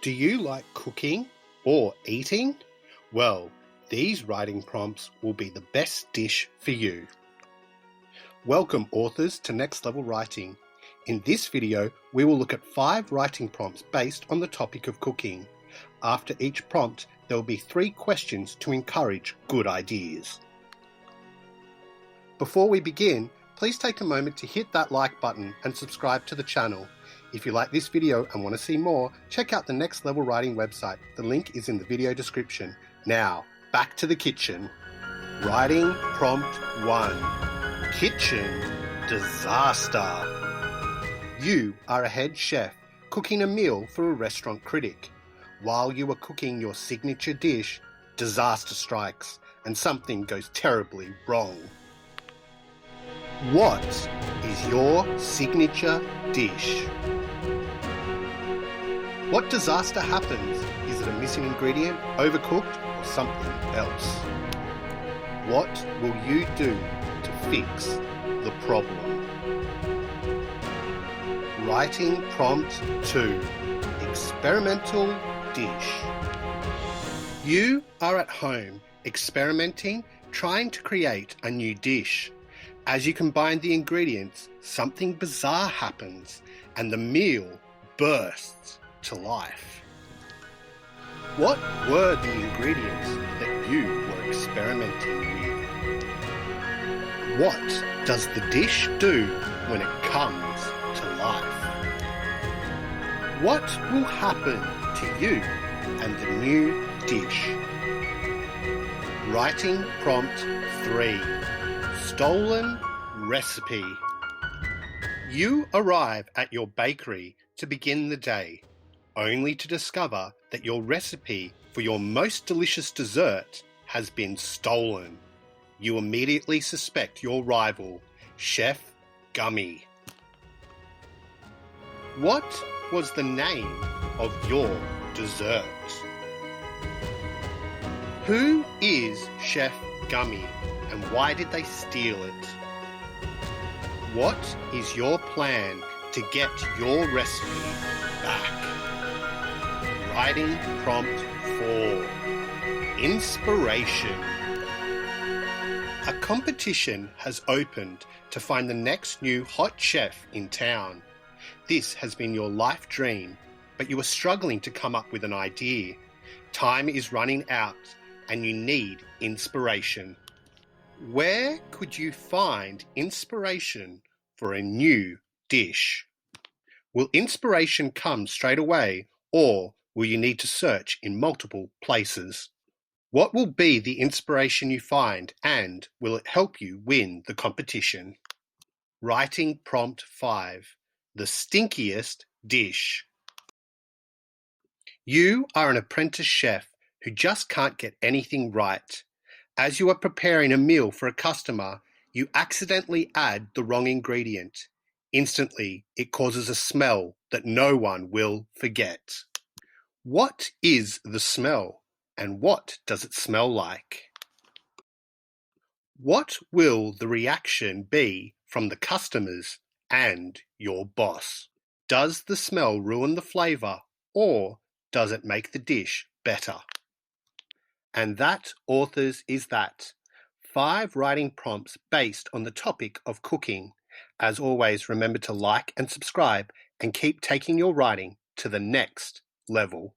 Do you like cooking or eating? Well, these writing prompts will be the best dish for you. Welcome authors to Next Level Writing. In this video, we will look at 5 writing prompts based on the topic of cooking. After each prompt, there will be 3 questions to encourage good ideas. Before we begin, please take a moment to hit that like button and subscribe to the channel. If you like this video and want to see more, check out the Next Level Writing website. The link is in the video description. Now, back to the kitchen. Writing Prompt 1. Kitchen Disaster. You are a head chef cooking a meal for a restaurant critic. While you are cooking your signature dish, disaster strikes and something goes terribly wrong. What is your signature dish? What disaster happens? Is it a missing ingredient, overcooked, or something else? What will you do to fix the problem? Writing Prompt 2. Experimental dish. You are at home experimenting, trying to create a new dish. As you combine the ingredients, something bizarre happens and the meal bursts to life. What were the ingredients that you were experimenting with? What does the dish do when it comes to life? What will happen to you and the new dish? Writing Prompt 3. Stolen recipe. You arrive at your bakery to begin the day, only to discover that your recipe for your most delicious dessert has been stolen. You immediately suspect your rival, Chef Gummy. What was the name of your dessert? Who is Chef Gummy and why did they steal it? What is your plan to get your recipe back? Writing Prompt 4. Inspiration. A competition has opened to find the next new hot chef in town. This has been your life dream, but you are struggling to come up with an idea. Time is running out and you need inspiration. Where could you find inspiration for a new dish? Will inspiration come straight away, or will you need to search in multiple places? What will be the inspiration you find, and will it help you win the competition? Writing Prompt 5. The Stinkiest Dish. You are an apprentice chef who just can't get anything right. As you are preparing a meal for a customer, you accidentally add the wrong ingredient. Instantly, it causes a smell that no one will forget. What is the smell, and what does it smell like? What will the reaction be from the customers and your boss? Does the smell ruin the flavor, or does it make the dish better? And that, authors, is that. 5 writing prompts based on the topic of cooking. As always, remember to like and subscribe and keep taking your writing to the next level.